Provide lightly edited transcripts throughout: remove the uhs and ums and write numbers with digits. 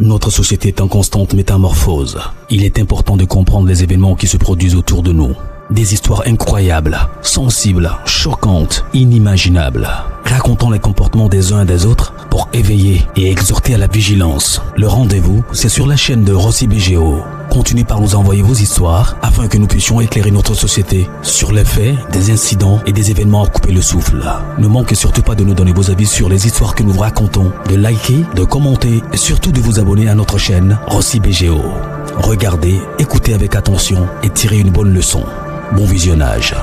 Notre société est en constante métamorphose. Il est important de comprendre les événements qui se produisent autour de nous. Des histoires incroyables, sensibles, choquantes, inimaginables. Racontons les comportements des uns et des autres pour éveiller et exhorter à la vigilance. Le rendez-vous, c'est sur la chaîne de Rossi BGO. Continuez par nous envoyer vos histoires afin que nous puissions éclairer notre société sur les faits, des incidents et des événements à couper le souffle. Ne manquez surtout pas de nous donner vos avis sur les histoires que nous vous racontons, de liker, de commenter et surtout de vous abonner à notre chaîne Rossi BGO. Regardez, écoutez avec attention et tirez une bonne leçon. Bon visionnage.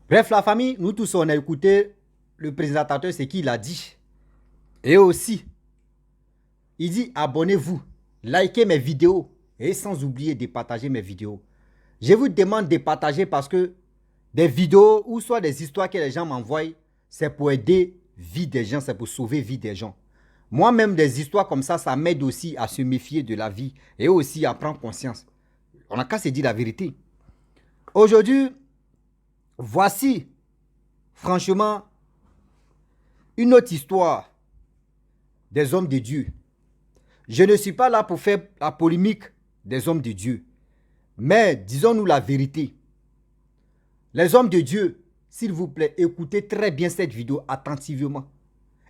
Bref, la famille, nous tous on a écouté le présentateur, ce qu'il a dit. Et aussi, il dit abonnez-vous, likez mes vidéos et sans oublier de partager mes vidéos. Je vous demande de partager parce que des vidéos ou soit des histoires que les gens m'envoient, c'est pour aider vie des gens, c'est pour sauver vie des gens. Moi-même, des histoires comme ça m'aide aussi à se méfier de la vie et aussi à prendre conscience. On n'a qu'à se dire la vérité. Aujourd'hui, voici, franchement, une autre histoire des hommes de Dieu. Je ne suis pas là pour faire la polémique des hommes de Dieu. Mais disons-nous la vérité. Les hommes de Dieu, s'il vous plaît, écoutez très bien cette vidéo attentivement.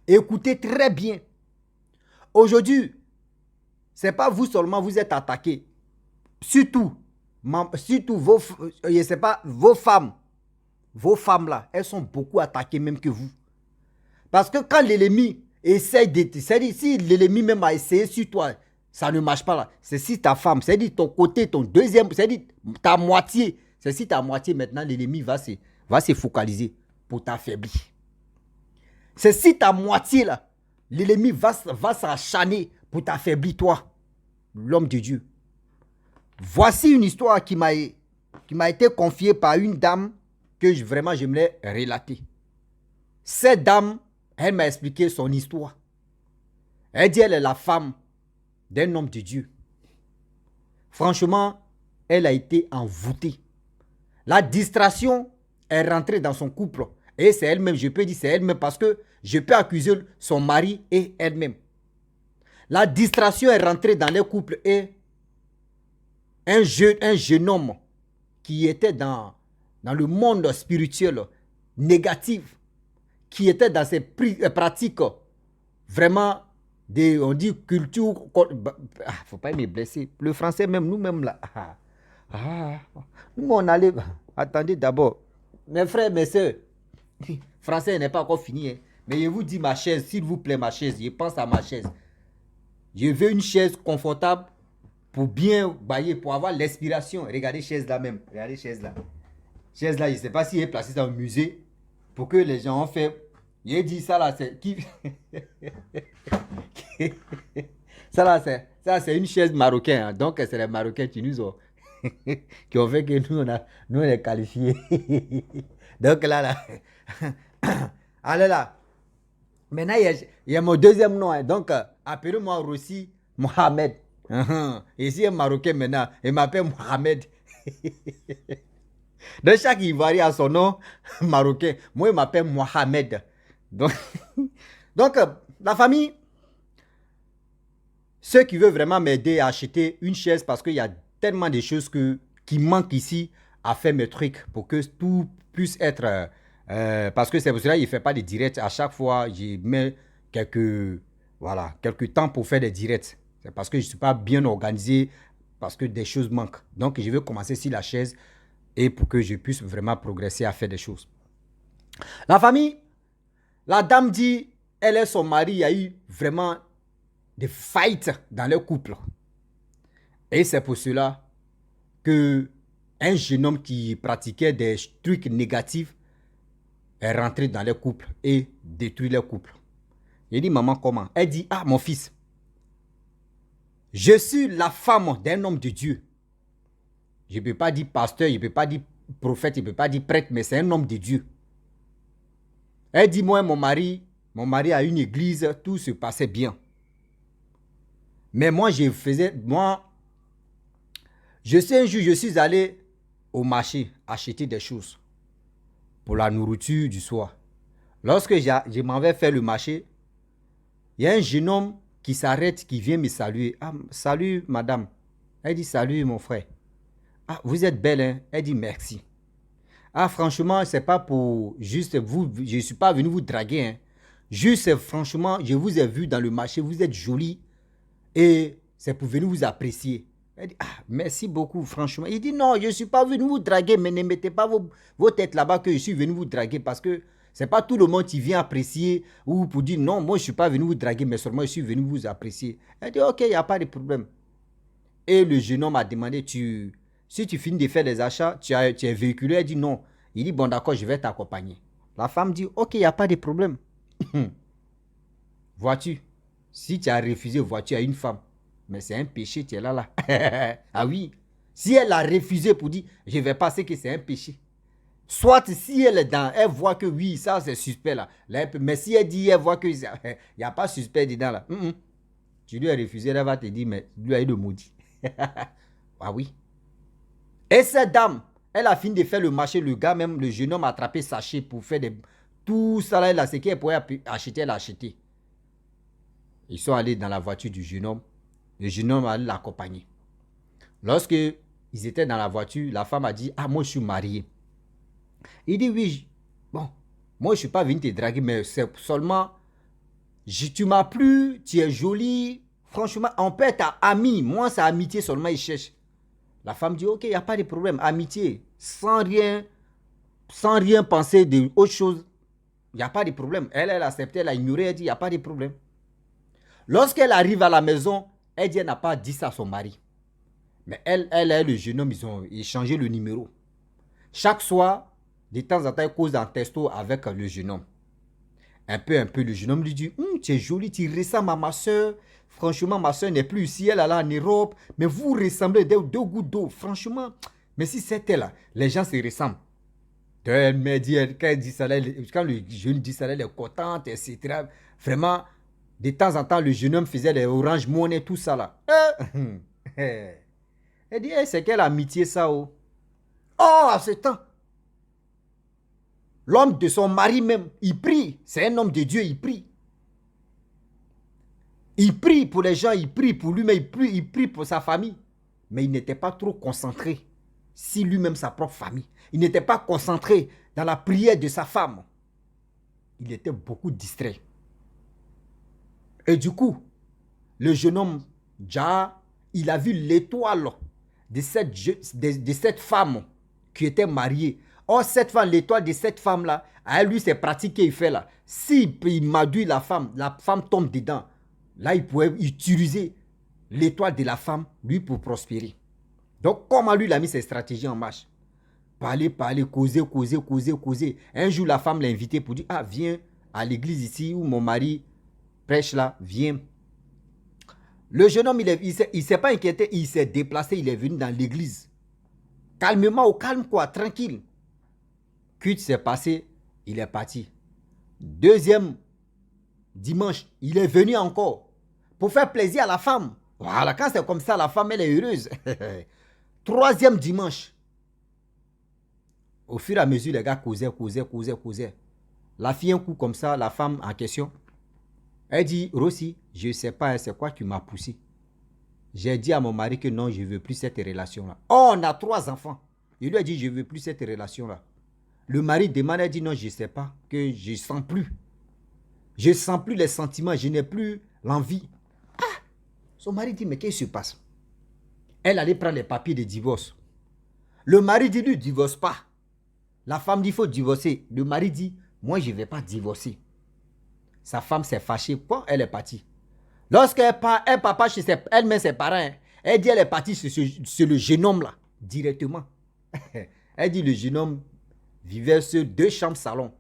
Écoutez très bien. Aujourd'hui, ce n'est pas vous seulement vous êtes attaqués. Surtout vos, je sais pas, vos femmes là, elles sont beaucoup attaquées même que vous. Parce que quand l'ennemi essaye de... C'est-à-dire, si l'ennemi même a essayé sur toi, ça ne marche pas là. C'est si ta femme, c'est-à-dire ton côté, ton deuxième, c'est-à-dire ta moitié. C'est si ta moitié maintenant, l'ennemi va se focaliser pour t'affaiblir. C'est si ta moitié là, l'ennemi va s'acharner pour t'affaiblir toi, l'homme de Dieu. Voici une histoire qui m'a été confiée par une dame que vraiment j'aimerais relater. Cette dame, elle m'a expliqué son histoire. Elle dit elle est la femme d'un homme de Dieu. Franchement, elle a été envoûtée. La distraction est rentrée dans son couple. Et c'est elle-même, je peux dire c'est elle-même parce que je peux accuser son mari et elle-même. La distraction est rentrée dans les couples et un jeune homme qui était dans le monde spirituel négatif, qui était dans ses pratiques vraiment, on dit culture, faut pas me blesser. Le français même, nous-mêmes là, nous on allait, attendez d'abord, mes frères, mes soeurs, français n'est pas encore fini, hein. Mais je vous dis ma chaise, s'il vous plaît ma chaise, je pense à ma chaise. Je veux une chaise confortable, pour bien bailler, pour avoir l'inspiration. Regardez chaise là même. Regardez chaise là. Chaise là, je ne sais pas si elle est placée dans le musée. Pour que les gens ont fait. Il dit ça là, c'est qui. Ça là, c'est une chaise marocaine. Hein. Donc c'est les Marocains qui nous ont. Qui ont fait que nous on est qualifiés. Donc là. Allez là. Maintenant, il y a mon deuxième nom. Hein. Donc, appelez-moi Rossi Mohamed. Ici, un Marocain maintenant, il m'appelle Mohamed. Donc, chaque Ivoirien a son nom marocain. Moi, il m'appelle Mohamed. Donc, la famille, ceux qui veulent vraiment m'aider à acheter une chaise, parce qu'il y a tellement de choses qui manquent ici à faire mes trucs pour que tout puisse être... parce que c'est pour cela qu'il ne fait pas de directs. À chaque fois, je mets quelques temps pour faire des directs. C'est parce que je ne suis pas bien organisé, parce que des choses manquent. Donc, je vais commencer sur la chaise et pour que je puisse vraiment progresser à faire des choses. La famille, la dame dit, elle et son mari, il y a eu vraiment des fights dans leur couple. Et c'est pour cela qu'un jeune homme qui pratiquait des trucs négatifs est rentré dans leur couple et détruit leur couple. Il dit, maman, comment? Elle dit, ah, mon fils, je suis la femme d'un homme de Dieu. Je ne peux pas dire pasteur, je ne peux pas dire prophète, je ne peux pas dire prêtre, mais c'est un homme de Dieu. Elle dit, moi, mon mari a une église, tout se passait bien. Mais moi, je sais un jour, je suis allé au marché acheter des choses pour la nourriture du soir. Lorsque je m'en vais faire le marché, Il y a un jeune homme qui s'arrête, qui vient me saluer. Ah, salut madame. Elle dit salut mon frère. Ah, vous êtes belle, hein? Elle dit merci. Ah, franchement, c'est pas pour juste vous, je ne suis pas venu vous draguer, hein. Juste, franchement, je vous ai vu dans le marché, vous êtes jolie et c'est pour venir vous apprécier. Elle dit, ah, merci beaucoup, franchement. Il dit, non, je ne suis pas venu vous draguer, mais ne mettez pas vos têtes là-bas que je suis venu vous draguer parce que c'est pas tout le monde qui vient apprécier ou pour dire, non, moi, je ne suis pas venu vous draguer, mais seulement je suis venu vous apprécier. Elle dit, ok, il n'y a pas de problème. Et le jeune homme a demandé, si tu finis de faire les achats, tu es véhiculé. Elle dit, non. Il dit, bon, d'accord, je vais t'accompagner. La femme dit, ok, il n'y a pas de problème. Vois-tu, si tu as refusé voiture à une femme, mais c'est un péché, tu es là, là. Ah oui, si elle a refusé pour dire, je vais passer que c'est un péché. Soit si elle est dans, elle voit que oui, ça c'est suspect là. Mais si elle dit, elle voit que il n'y a pas suspect dedans là. Tu lui as refusé, elle va te dire, mais lui a eu le maudit. Ah oui. Et cette dame, elle a fini de faire le marché, le gars même, le jeune homme a attrapé sachet pour faire tout ça là, là ce qu'elle pouvait acheter, elle a acheté. Ils sont allés dans la voiture du jeune homme. Le jeune homme allait l'accompagner. Lorsque ils étaient dans la voiture, la femme a dit, ah, moi je suis mariée. Il dit, oui, bon, moi je ne suis pas venu te draguer, mais c'est seulement, tu m'as plu, tu es jolie, franchement, on peut être amis. Moi, c'est amitié seulement, il cherche. La femme dit, ok, il n'y a pas de problème, amitié, sans rien penser d'autre chose, il n'y a pas de problème. Elle a accepté, elle a ignoré, elle dit, il n'y a pas de problème. Lorsqu'elle arrive à la maison, elle dit, elle n'a pas dit ça à son mari. Mais elle et le jeune homme, ils ont échangé le numéro. Chaque soir, de temps en temps, elle cause en testo avec le jeune homme. Un peu, le jeune homme lui dit, tu es jolie, tu ressembles à ma soeur. Franchement, ma soeur n'est plus ici, elle est là en Europe. Mais vous ressemblez deux gouttes d'eau. Franchement, mais si c'était là, les gens se ressemblent. Elle me dit, quand le jeune dit ça, elle est contente, etc. Vraiment, de temps en temps, le jeune homme faisait les Orange Money, tout ça là. Elle dit, c'est quelle amitié ça, oh. Oh, à ce temps, l'homme de son mari même, il prie. C'est un homme de Dieu, il prie. Il prie pour les gens, il prie pour lui-même, il prie pour sa famille. Mais il n'était pas trop concentré sur lui-même, sa propre famille. Il n'était pas concentré dans la prière de sa femme. Il était beaucoup distrait. Et du coup, le jeune homme, Jah, il a vu l'étoile de cette femme qui était mariée. Or, cette femme, l'étoile de cette femme-là, à lui, c'est pratique qu'il fait là. Si il m'adouille la femme tombe dedans. Là, il pouvait utiliser l'étoile de la femme, lui, pour prospérer. Donc, comment lui, il a mis ses stratégies en marche? Parler, causer. Un jour, la femme l'a invité pour dire, ah, viens à l'église ici où mon mari prêche là, viens. Le jeune homme, il ne s'est pas inquiété, il s'est déplacé, il est venu dans l'église. Calmement, au calme quoi, tranquille. Cuite s'est passé, il est parti. Deuxième dimanche, il est venu encore pour faire plaisir à la femme. Voilà, quand c'est comme ça, la femme, elle est heureuse. Troisième dimanche, au fur et à mesure, les gars causaient. La fille, un coup comme ça, la femme en question, elle dit, Rossi, je ne sais pas, c'est quoi qui m'a poussé. J'ai dit à mon mari que non, je ne veux plus cette relation-là. Oh, on a 3 enfants. Il lui a dit, je ne veux plus cette relation-là. Le mari demande, elle dit, non, je ne sais pas, que je ne sens plus. Je ne sens plus les sentiments, je n'ai plus l'envie. Ah! Son mari dit, mais qu'est-ce qui se passe? Elle allait prendre les papiers de divorce. Le mari dit, ne divorce pas. La femme dit, il faut divorcer. Le mari dit, moi, je ne vais pas divorcer. Sa femme s'est fâchée. Quand elle est partie. Lorsqu'elle part chez elle met ses parents, elle dit, elle est partie sur le jeune homme là, directement. Elle dit, le jeune homme vivait sur 2 chambres salon.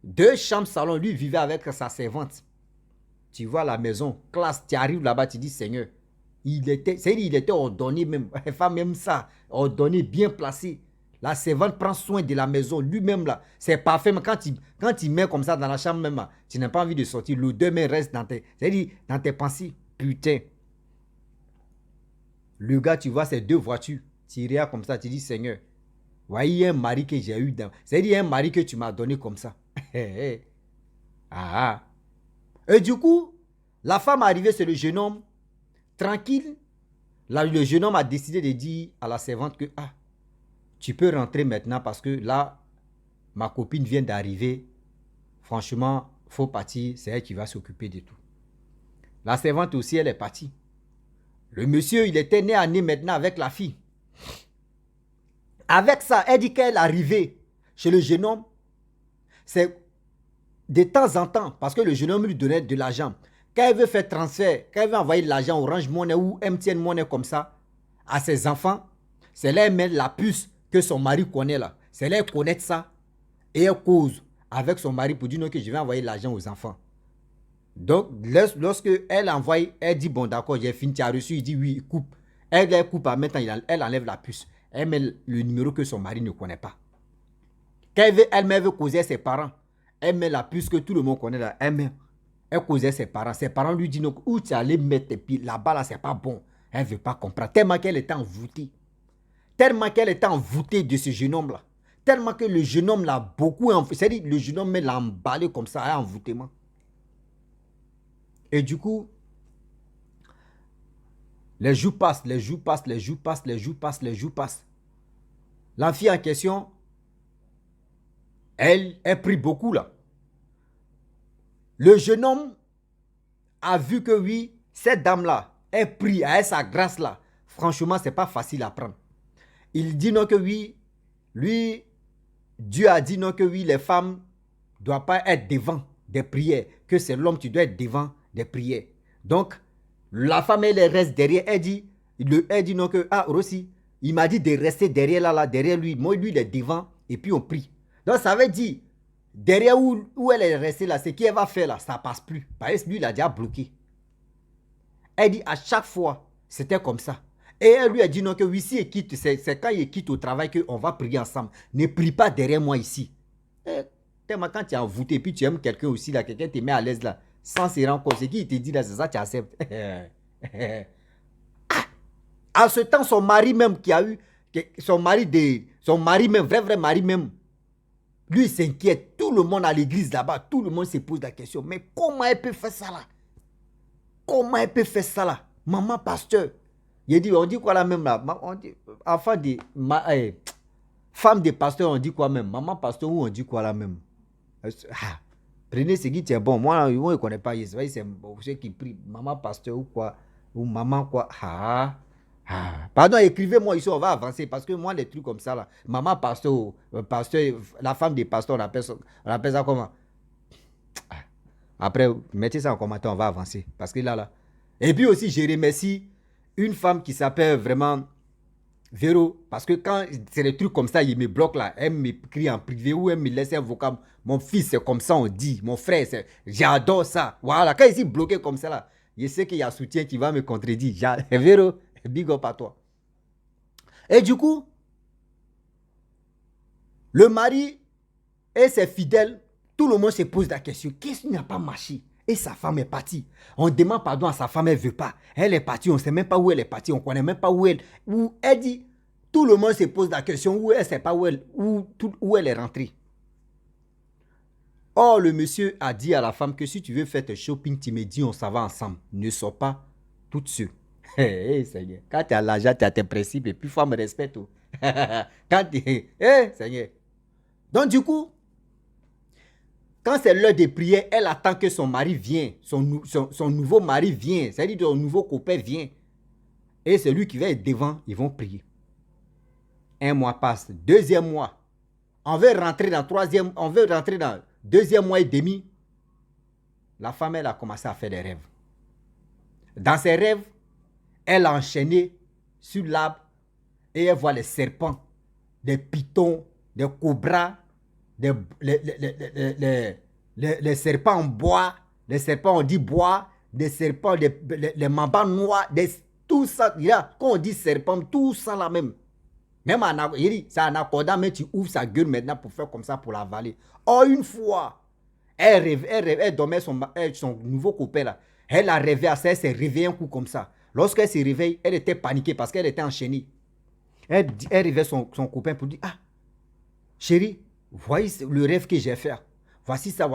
2 chambres salon, lui vivait avec sa servante. Tu vois la maison, classe, tu arrives là-bas, tu dis, Seigneur, il était ordonné même. La femme même ça, ordonné, bien placé. La servante prend soin de la maison, lui-même là, c'est parfait. Mais quand il met comme ça dans la chambre même, là, tu n'as pas envie de sortir. L'odeur même reste dans tes pensées. Putain. Le gars, tu vois, c'est 2 voitures. Tu regardes comme ça, tu dis, Seigneur, voyez un mari que j'ai eu dans. C'est-à-dire un mari que tu m'as donné comme ça. Ah. Et du coup, la femme arrivée, c'est le jeune homme, tranquille. Là, le jeune homme a décidé de dire à la servante que ah, tu peux rentrer maintenant parce que là, ma copine vient d'arriver. Franchement, faut partir, c'est elle qui va s'occuper de tout. La servante aussi, elle est partie. Le monsieur, il était né à nez maintenant avec la fille. Avec ça, elle dit qu'elle est arrivée chez le jeune homme. C'est de temps en temps, parce que le jeune homme lui donnait de l'argent. Quand elle veut faire transfert, quand elle veut envoyer de l'argent Orange Money ou MTN Money comme ça, à ses enfants, c'est là elle met la puce que son mari connaît là. C'est là elle connaît ça et elle cause avec son mari pour dire non que je vais envoyer de l'argent aux enfants. Donc, lorsque elle envoie, elle dit bon d'accord, j'ai fini, tu as reçu, il dit oui, il coupe. Elle coupe, maintenant elle enlève la puce. Elle met le numéro que son mari ne connaît pas. Quand elle-même veut causer ses parents, elle met la puce que tout le monde connaît là, elle causait ses parents. Ses parents lui disent donc où tu es allé mettre tes pieds là-bas là, c'est pas bon. Elle ne veut pas comprendre. Tellement qu'elle était envoûtée. Tellement qu'elle était envoûtée de ce jeune homme là. Tellement que le jeune homme l'a beaucoup envoûté. C'est-à-dire le jeune homme l'a emballé comme ça, à envoûtement. Et du coup, les jours passent. La fille en question, elle prie beaucoup là. Le jeune homme a vu que oui, cette dame-là, elle prie, elle a sa grâce là. Franchement, c'est pas facile à prendre. Il dit non que oui, lui, Dieu a dit non que oui, les femmes ne doivent pas être devant des prières, que c'est l'homme qui doit être devant des prières. Donc, la femme, elle reste derrière, elle dit non que, ah, Rossi, il m'a dit de rester derrière là, derrière lui. Moi, lui, il est devant, et puis on prie. Donc, ça veut dire, derrière où elle est restée là, ce qu'elle va faire là, ça ne passe plus. Parce que lui, il a déjà bloqué. Elle dit à chaque fois, c'était comme ça. Et elle lui a dit non que oui, si il quitte, c'est quand il quitte au travail qu'on va prier ensemble. Ne prie pas derrière moi ici. Tellement quand tu es envoûté et puis tu aimes quelqu'un aussi là, quelqu'un te met à l'aise là, sans se rendre compte, ce qu'il te dit là, c'est ça, tu acceptes. À ce temps, son mari même qui a eu, son mari même, vrai mari même, lui il s'inquiète. Tout le monde à l'église là-bas, tout le monde se pose la question, mais comment elle peut faire ça là? Comment elle peut faire ça là? Maman pasteur. Il dit, on dit quoi là même là? On dit, enfant de, femme de pasteur, on dit quoi même? Maman pasteur ou on dit quoi là même? Ah, prenez ce qui tient bon. Moi, je ne connais pas. C'est ceux qui prient. Maman pasteur ou quoi? Ou maman quoi? Pardon, écrivez-moi ici, on va avancer. Parce que moi, les trucs comme ça là. Maman pasteur, la femme des pasteurs, on appelle ça comment? Après, mettez ça en commentaire, on va avancer. Parce que là. Et puis aussi, je remercie une femme qui s'appelle vraiment Véro. Parce que quand c'est des trucs comme ça, il me bloque là. Elle m'écrit en privé ou elle me laisse un vocal. Mon fils, c'est comme ça, on dit. Mon frère, j'adore ça. Voilà, quand il est bloqué comme ça là, je sais qu'il y a soutien qui va me contredire. Véro, big up à toi. Et du coup, le mari et ses fidèles, tout le monde se pose la question, qu'est-ce qui n'a pas marché? Et sa femme est partie. On demande pardon à sa femme, elle ne veut pas. Elle est partie, on ne sait même pas où elle est partie, on ne connaît même pas où elle... elle dit, tout le monde se pose la question, où elle ne sait pas où elle est rentrée. Or, le monsieur a dit à la femme que si tu veux faire tes shopping, tu me dis, on s'en va ensemble. Ne sors pas toute seule. Seigneur, quand tu as l'argent, tu as tes principes et puis femme respecte. Quand tu... Seigneur. Donc, du coup, quand c'est l'heure de prière, elle attend que son mari vienne, son nouveau mari vient, c'est-à-dire son nouveau copain vient. Et c'est lui qui va être devant, ils vont prier. Un mois passe, deuxième mois. On veut rentrer dans deuxième mois et demi. La femme, elle a commencé à faire des rêves. Dans ses rêves, elle a enchaîné sur l'arbre et elle voit les serpents, des pitons, des cobras, les serpents en bois, les serpents on dit bois, des serpents, les mambas noirs, tout ça, quand on dit serpent, tout ça là même. Même c'est un accordant, mais tu ouvres sa gueule maintenant pour faire comme ça, pour l'avaler. Oh, une fois, elle dormait son nouveau copain là. Elle a rêvé à ça, elle s'est réveillée un coup comme ça. Lorsqu'elle s'est réveillée, elle était paniquée parce qu'elle était enchaînée. Elle réveillait son copain pour dire, ah, chérie, voyez le rêve que j'ai fait. Voici ça.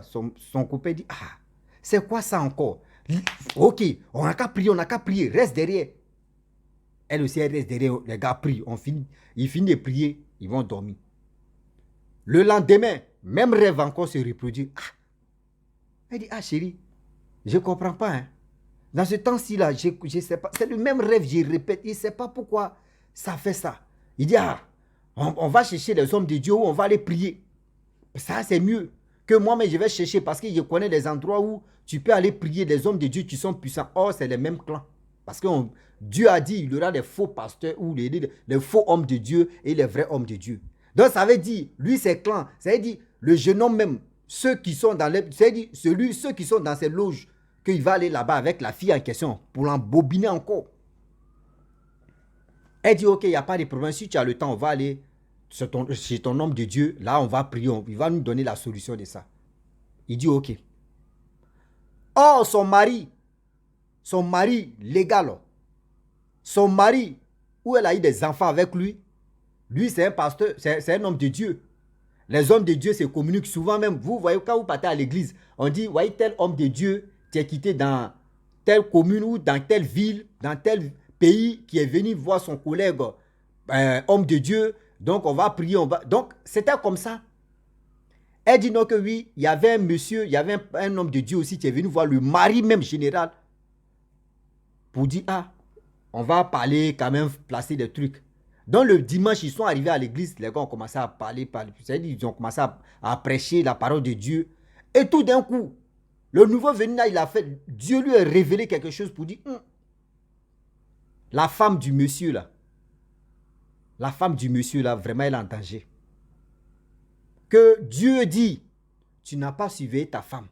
Son copain dit, ah, C'est quoi ça encore? Ok, on n'a qu'à prier, reste derrière. Elle aussi, elle reste derrière, les gars prient, ils finissent de prier, ils vont dormir. Le lendemain, même rêve encore se reproduit. Ah. Elle dit, ah chérie, je ne comprends pas. Hein. Dans ce temps-ci, là, je ne sais pas. C'est le même rêve, je répète. Il ne sait pas pourquoi ça fait ça. Il dit, ah, on va chercher les hommes de Dieu, on va aller prier. Ça, c'est mieux que moi, mais je vais chercher parce que je connais des endroits où tu peux aller prier des hommes de Dieu qui sont puissants. Or, c'est les mêmes clans. Parce que Dieu a dit, il y aura des faux pasteurs ou les faux hommes de Dieu et les vrais hommes de Dieu. Donc, ça veut dire, lui, c'est clan. Ça veut dire, le jeune homme même, ceux qui sont dans ceux qui sont dans ces loges, qu'il va aller là-bas avec la fille en question pour l'embobiner encore. Elle dit, ok, il n'y a pas de problème. Si tu as le temps, on va aller chez ton homme de Dieu. Là, on va prier. Il va nous donner la solution de ça. Il dit, ok. Or, son mari légal, son mari, où elle a eu des enfants avec lui, c'est un pasteur, c'est un homme de Dieu. Les hommes de Dieu se communiquent souvent même. Vous voyez, quand vous partez à l'église, on dit, voyez, tel homme de Dieu, tu es quitté dans telle commune ou dans telle ville, dans tel pays, qui est venu voir son collègue homme de Dieu. Donc, on va prier. Donc, c'était comme ça. Elle dit non que oui, il y avait un monsieur, il y avait un homme de Dieu aussi qui est venu voir le mari même général pour dire, ah, on va parler quand même, placer des trucs. Donc le dimanche, ils sont arrivés à l'église, les gars ont commencé à parler, c'est-à-dire ils ont commencé à prêcher la parole de Dieu. Et tout d'un coup, le nouveau venu là, il a fait, Dieu lui a révélé quelque chose pour dire, la femme du monsieur là, vraiment elle est en danger. Que Dieu dit, tu n'as pas suivi ta femme.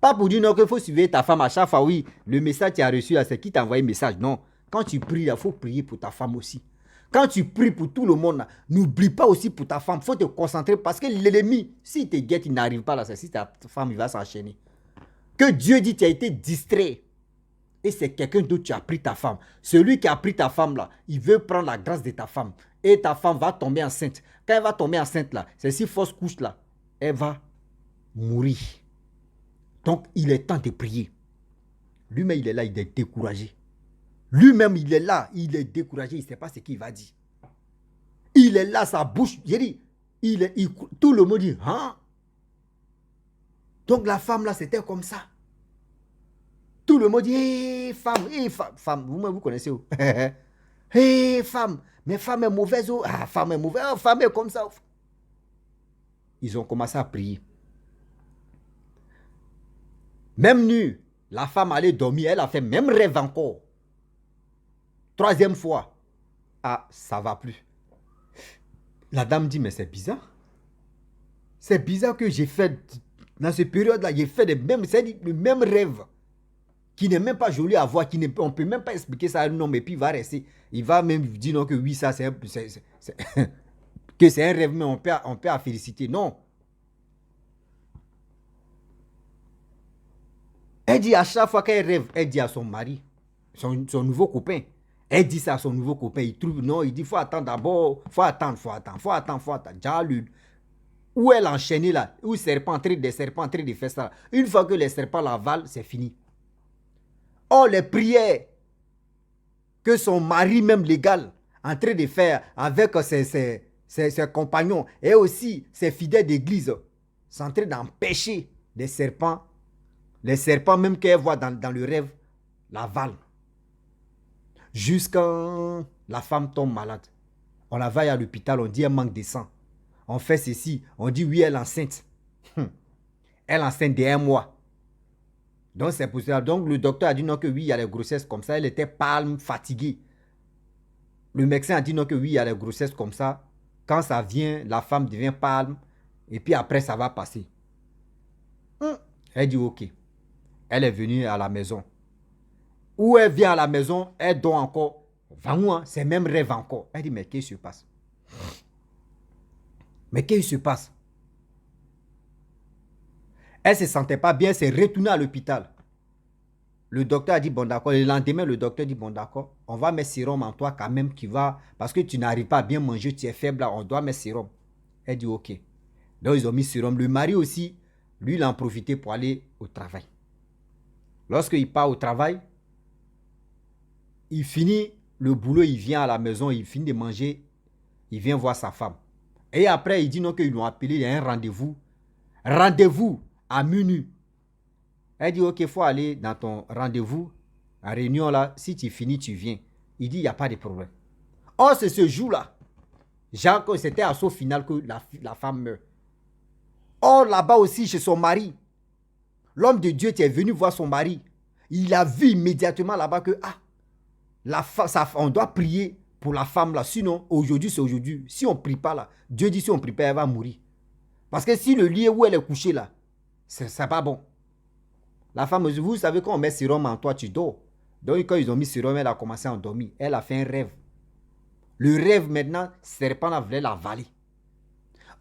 Pas pour dire non qu'il faut suivre ta femme à chaque fois, oui, le message que tu as reçu là, c'est qui t'a envoyé le message. Non, quand tu pries, il faut prier pour ta femme aussi. Quand tu pries pour tout le monde, n'oublie pas aussi pour ta femme. Il faut te concentrer parce que l'ennemi, s'il te guette, il n'arrive pas là, c'est ta femme, il va s'enchaîner. Que Dieu dit, tu as été distrait. Et c'est quelqu'un d'autre qui a pris ta femme. Celui qui a pris ta femme là, il veut prendre la grâce de ta femme. Et ta femme va tomber enceinte. Quand elle va tomber enceinte là, c'est si fausse couche là, elle va mourir. Donc, il est temps de prier. Lui-même, il est là, il est découragé. Lui-même, il est là, il est découragé, il ne sait pas ce qu'il va dire. Il est là, sa bouche, j'ai dit, tout le monde dit, hein? Donc, la femme là, c'était comme ça. Tout le monde dit, hé, femme, vous connaissez où? Hé, femme, mais femme est mauvaise, oh. Ah, femme est mauvaise, oh, femme est comme ça. Ils ont commencé à prier. Même nuit, la femme allait dormir, elle a fait même rêve encore. Troisième fois, ah, ça va plus. La dame dit, mais c'est bizarre. C'est bizarre que j'ai fait, dans cette période-là, j'ai fait le même rêve, qui n'est même pas joli à voir, on ne peut même pas expliquer ça à un homme, et puis il va rester. Il va même dire non, que oui, ça c'est que c'est un rêve, mais on peut la féliciter. Non. Elle dit à chaque fois qu'elle rêve, elle dit à son mari, son nouveau copain, elle dit ça à son nouveau copain, il trouve, non, il dit, il faut attendre d'abord, faut attendre. Où elle enchaînée là, où des serpents en train de faire ça. Une fois que les serpents l'avalent, c'est fini. Oh, les prières que son mari même légal en train de faire avec ses compagnons et aussi ses fidèles d'église, sont en train d'empêcher les serpents même qu'elle voit dans le rêve, l'avalent. Jusqu'à la femme tombe malade. On la va à l'hôpital, on dit elle manque de sang. On fait ceci, on dit oui, elle est enceinte. Elle est enceinte de 1 mois. Donc c'est pour ça. Donc le docteur a dit non que oui, il y a les grossesses comme ça. Elle était pâle, fatiguée. Le médecin a dit non que oui, il y a les grossesses comme ça. Quand ça vient, la femme devient pâle. Et puis après, ça va passer. Elle dit ok. Elle est venue à la maison. Où elle vient à la maison, elle dort encore. C'est même rêve encore. Elle dit mais qu'est-ce qui se passe? Mais qu'est-ce qui se passe? Elle ne se sentait pas bien, elle s'est retournée à l'hôpital. Le docteur a dit, bon d'accord. Le lendemain, le docteur dit, bon d'accord, on va mettre sérum en toi quand même qui va, parce que tu n'arrives pas à bien manger, tu es faible là, on doit mettre sérum. Elle dit, ok. Donc ils ont mis sérum. Le mari aussi, lui, il a en profité pour aller au travail. Lorsqu'il part au travail, il finit le boulot, il vient à la maison, il finit de manger, il vient voir sa femme. Et après, il dit non, qu'ils l'ont appelé, il y a un rendez-vous. Rendez-vous à minuit. Elle dit, ok, il faut aller dans ton rendez-vous, en réunion là, si tu finis, tu viens. Il dit, il n'y a pas de problème. Or, c'est ce jour-là, genre, c'était à son final que la femme meurt. Or, là-bas aussi, chez son mari, l'homme de Dieu qui est venu voir son mari, il a vu immédiatement là-bas que, on doit prier pour la femme là, sinon, aujourd'hui, c'est aujourd'hui. Si on ne prie pas là, Dieu dit, si on ne prie pas, elle va mourir. Parce que si le lit où elle est couchée là, c'est pas bon. La femme, vous savez, quand on met sérum en toi, tu dors. Donc, quand ils ont mis sérum, elle a commencé à endormir. Elle a fait un rêve. Le rêve, maintenant, serpent là voulait l'avaler.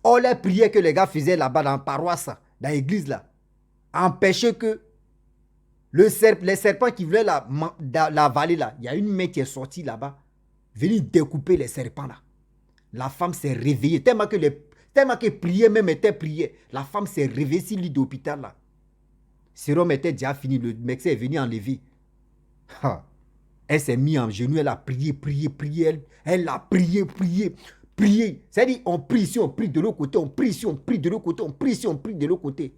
Or, les prières que les gars faisaient là-bas dans la paroisse, dans l'église là, empêchaient que les serpents qui voulaient l'avaler là, il y a une main qui est sortie là-bas, venir découper les serpents là. La femme s'est réveillée, tellement que prier même était prié. La femme s'est réveillée sur le lit d'hôpital là. Sérum était déjà fini, le médecin est venu enlever. Elle s'est mise en genoux, elle a prié. Elle a prié. C'est-à-dire, on prie ici, on prie de l'autre côté, on prie ici, on prie de l'autre côté, on prie ici, on prie de l'autre côté.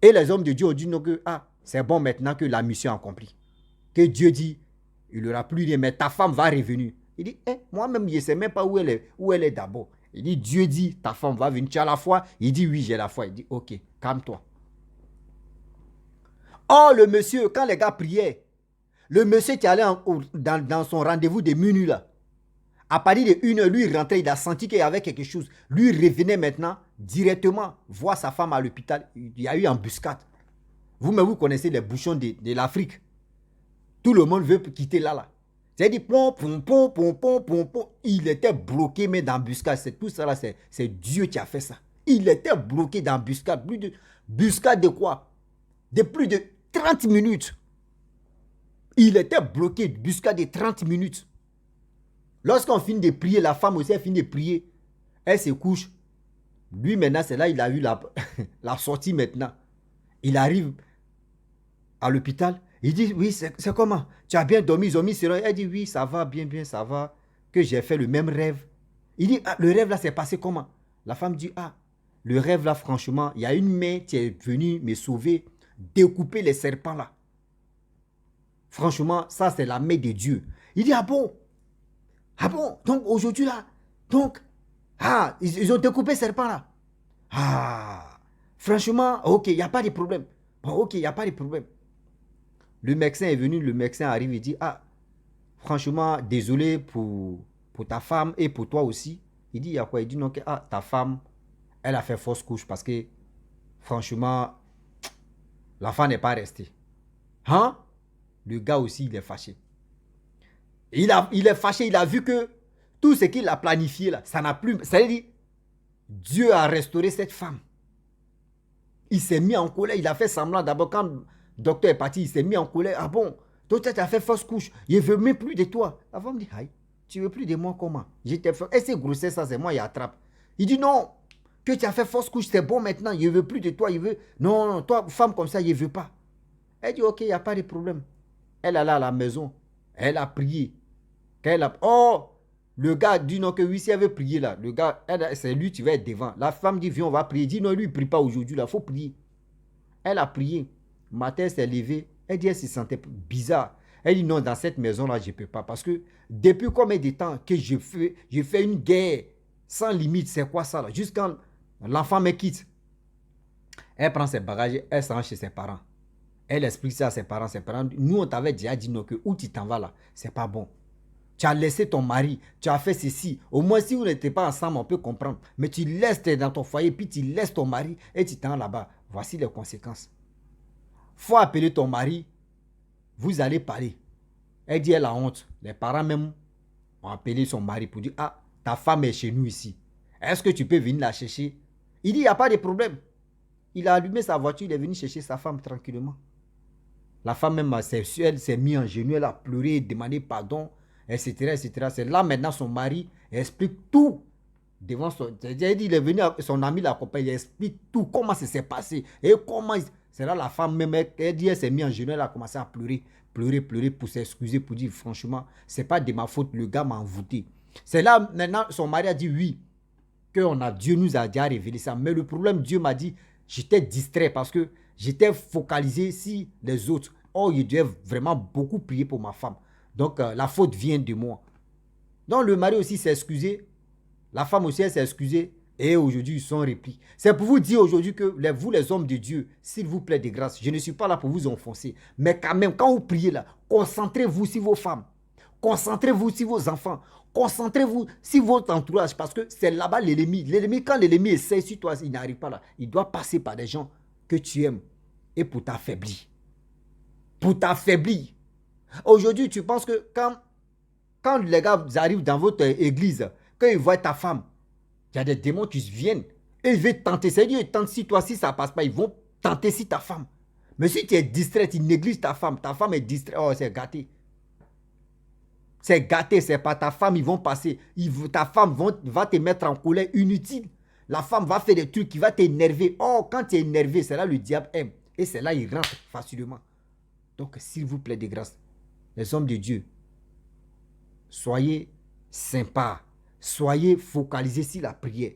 Et les hommes de Dieu ont dit non, que c'est bon maintenant que la mission est accomplie. Que Dieu dit, il n'aura plus rien, mais ta femme va revenir. Il dit, moi-même, je ne sais même pas où elle est d'abord. Il dit, Dieu dit, ta femme va venir. Tu as la foi? Il dit, oui, j'ai la foi. Il dit, ok, calme-toi. Oh, le monsieur, quand les gars priaient, le monsieur qui allait dans son rendez-vous de minuit là, à partir de 1 heure, lui il rentrait, il a senti qu'il y avait quelque chose. Lui il revenait maintenant directement voir sa femme à l'hôpital. Il y a eu embuscade. Vous connaissez les bouchons de l'Afrique. Tout le monde veut quitter là. C'est-à-dire, il était bloqué, mais d'embuscade. Tout ça là, c'est Dieu qui a fait ça. Il était bloqué d'embuscade. Buscade de quoi? De plus de 30 minutes. Il était bloqué, buscade de 30 minutes. Lorsqu'on finit de prier, la femme aussi a fini de prier. Elle se couche. Lui maintenant, c'est là il a eu la sortie maintenant. Il arrive à l'hôpital. Il dit, oui, c'est comment? Tu as bien dormi, ils ont mis sérum. Elle dit, oui, ça va, bien, ça va. Que j'ai fait le même rêve. Il dit, le rêve là, c'est passé comment? La femme dit, le rêve là, franchement, il y a une main qui est venue me sauver, découper les serpents là. Franchement, ça c'est la main de Dieu. Il dit, ah bon? Donc aujourd'hui là, ils ont découpé les serpents là. Franchement, ok, il n'y a pas de problème. Bon, ok, il n'y a pas de problème. Le médecin est venu, le médecin arrive, il dit, franchement, désolé pour ta femme et pour toi aussi. Il dit, il y a quoi? Il dit, non, ta femme, elle a fait fausse couche parce que, franchement, la femme n'est pas restée. Le gars aussi, il est fâché. Il est fâché, il a vu que tout ce qu'il a planifié là, ça n'a plus... C'est-à-dire, Dieu a restauré cette femme. Il s'est mis en colère, il a fait semblant. D'abord, quand le docteur est parti, il s'est mis en colère. Ah bon, toi, tu as fait fausse couche. Il ne veut même plus de toi. La femme dit, tu ne veux plus de moi comment? J'étais fait... Et c'est grossesse, ça, c'est moi, il attrape. Il dit, non, que tu as fait fausse couche, c'est bon maintenant, il ne veut plus de toi. Il veut... Non, toi, femme comme ça, il ne veut pas. Elle dit, ok, il n'y a pas de problème. Elle est là à la maison. Elle a prié. Le gars dit non que oui, si elle veut prier là, le gars, c'est lui qui va être devant. La femme dit, viens, on va prier. Il dit non, lui, il ne prie pas aujourd'hui, là, il faut prier. Elle a prié. Matin, elle s'est levée. Elle dit, elle se sentait bizarre. Elle dit non, dans cette maison-là, je ne peux pas. Parce que depuis combien de temps que je fais une guerre sans limite, c'est quoi ça là? Juste quand l'enfant me quitte, elle prend ses bagages, elle s'en va chez ses parents. Elle explique ça à ses parents. Nous, on t'avait déjà dit non, que où tu t'en vas là, c'est pas bon. Tu as laissé ton mari, tu as fait ceci. Au moins, si vous n'étiez pas ensemble, on peut comprendre. Mais tu laisses dans ton foyer, puis tu laisses ton mari et tu t'en vas là-bas. Voici les conséquences. Faut appeler ton mari, vous allez parler. Elle dit, elle a honte. Les parents même ont appelé son mari pour dire, ta femme est chez nous ici. Est-ce que tu peux venir la chercher? Il dit, il n'y a pas de problème. Il a allumé sa voiture, il est venu chercher sa femme tranquillement. La femme même, elle s'est mise en genoux, elle a pleuré, demandé pardon, etc. C'est là maintenant son mari explique tout devant son... Il est venu, son ami l'accompagne, il explique tout, comment ça s'est passé. Et comment C'est là la femme même, elle dit, elle s'est mise en genoux, elle a commencé à pleurer pour s'excuser, pour dire franchement, c'est pas de ma faute, le gars m'a envoûté. C'est là maintenant son mari a dit oui, Dieu nous a déjà révélé ça. Mais le problème, Dieu m'a dit, j'étais distrait parce que j'étais focalisé sur les autres. Oh, je devais vraiment beaucoup prier pour ma femme. Donc la faute vient de moi. Donc le mari aussi s'est excusé, la femme aussi s'est excusée. Et aujourd'hui, ils sont repris. C'est pour vous dire aujourd'hui que vous, les hommes de Dieu, s'il vous plaît de grâce, je ne suis pas là pour vous enfoncer. Mais quand même, quand vous priez là, concentrez-vous sur vos femmes. Concentrez-vous sur vos enfants. Concentrez-vous sur votre entourage. Parce que c'est là-bas l'ennemi. Quand l'ennemi essaie sur toi, il n'arrive pas là. Il doit passer par des gens que tu aimes. Et pour t'affaiblir. Pour t'affaiblir. Aujourd'hui, tu penses que quand les gars arrivent dans votre église, quand ils voient ta femme, il y a des démons qui viennent et ils veulent tenter. C'est-à-dire, ils tentent si toi, si ça ne passe pas, ils vont tenter si ta femme. Mais si tu es distrait, tu négliges ta femme est distraite, oh, c'est gâté. C'est gâté, c'est pas ta femme, ils vont passer. Ta femme va te mettre en colère inutile. La femme va faire des trucs qui vont t'énerver. Oh, quand tu es énervé, c'est là le diable aime. Et c'est là il rentre facilement. Donc, s'il vous plaît de grâce, les hommes de Dieu, soyez sympas. Soyez focalisés sur la prière.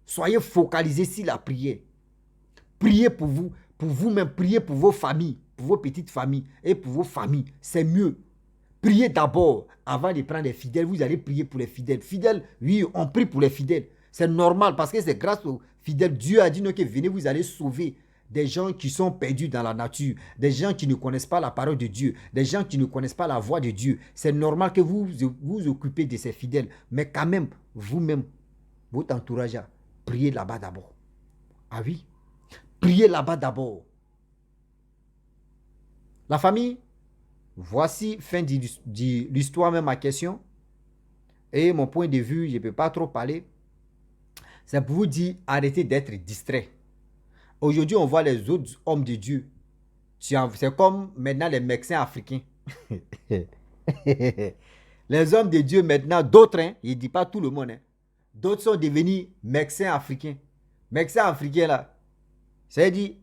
Soyez focalisés sur la prière. Priez pour vous, pour vous-même, priez pour vos familles, pour vos petites familles et pour vos familles. C'est mieux. Priez d'abord avant de prendre les fidèles. Vous allez prier pour les fidèles. Fidèles, oui, on prie pour les fidèles. C'est normal parce que c'est grâce aux fidèles. Dieu a dit que venez, vous allez sauver des gens qui sont perdus dans la nature, des gens qui ne connaissent pas la parole de Dieu, des gens qui ne connaissent pas la voix de Dieu. C'est normal que vous vous occupez de ces fidèles. Mais quand même, vous-même, votre entourage, priez là-bas d'abord. Ah oui? Priez là-bas d'abord. La famille, voici fin de l'histoire, même ma question. Et mon point de vue, je ne peux pas trop parler. C'est pour vous dire, arrêtez d'être distrait. Aujourd'hui, on voit les autres hommes de Dieu. C'est comme maintenant les médecins africains. Les hommes de Dieu maintenant, d'autres, hein, il ne dit pas tout le monde, hein, d'autres sont devenus médecins africains. Médecins africains là, c'est-à-dire,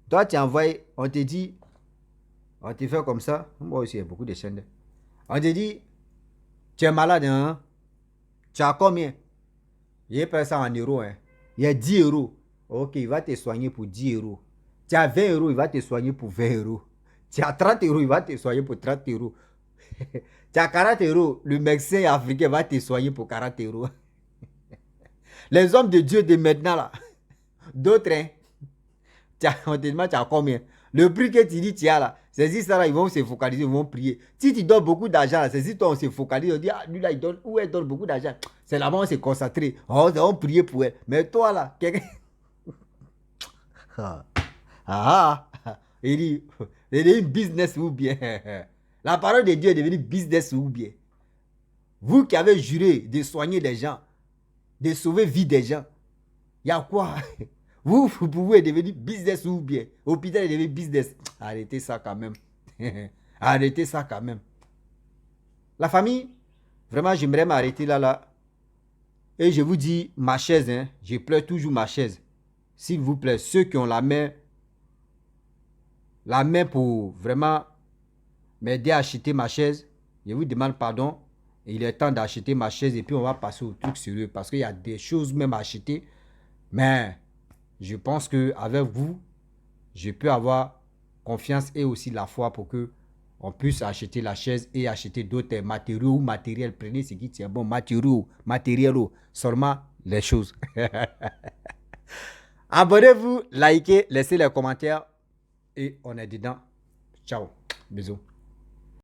toi tu envoies, on te dit, on te fait comme ça. Moi aussi, il y a beaucoup de chaînes. On te dit, tu es malade, hein? Tu as combien? J'ai payé ça en euros. Hein. Il y a 10 euros. Ok, il va te soigner pour 10 euros. Tu as 20 euros, il va te soigner pour 20 euros. Tu as 30 euros, il va te soigner pour 30 euros. Tu as 40 euros, le médecin africain va te soigner pour 40 euros. Les hommes de Dieu de maintenant, là, d'autres, hein, on te demande, tu as combien? Le prix que tu dis, tu as là, c'est si ça là, ils vont se focaliser, ils vont prier. Si tu donnes beaucoup d'argent, c'est si toi on se focalise, on dit, ah, lui là, il donne, où elle donne beaucoup d'argent? C'est là-bas, on s'est concentré. Oh, on prier pour elle. Mais toi là, quelqu'un. Il dit, une business ou bien. La parole de Dieu est devenue business ou bien. Vous qui avez juré de soigner les gens, de sauver la vie des gens, il y a quoi? Vous pouvez devenir business ou bien. Hôpital est devenu business. Arrêtez ça quand même. Arrêtez ça quand même. La famille, vraiment, j'aimerais m'arrêter là. Et je vous dis, ma chaise, hein, je pleure toujours ma chaise. S'il vous plaît, ceux qui ont la main pour vraiment m'aider à acheter ma chaise, je vous demande pardon. Il est temps d'acheter ma chaise et puis on va passer au truc sérieux parce qu'il y a des choses même à acheter. Mais je pense qu'avec vous, je peux avoir confiance et aussi la foi pour que on puisse acheter la chaise et acheter d'autres matériaux ou matériels. Prenez ce qui tient bon, matériaux, seulement les choses. Abonnez-vous, likez, laissez les commentaires et on est dedans. Ciao, bisous.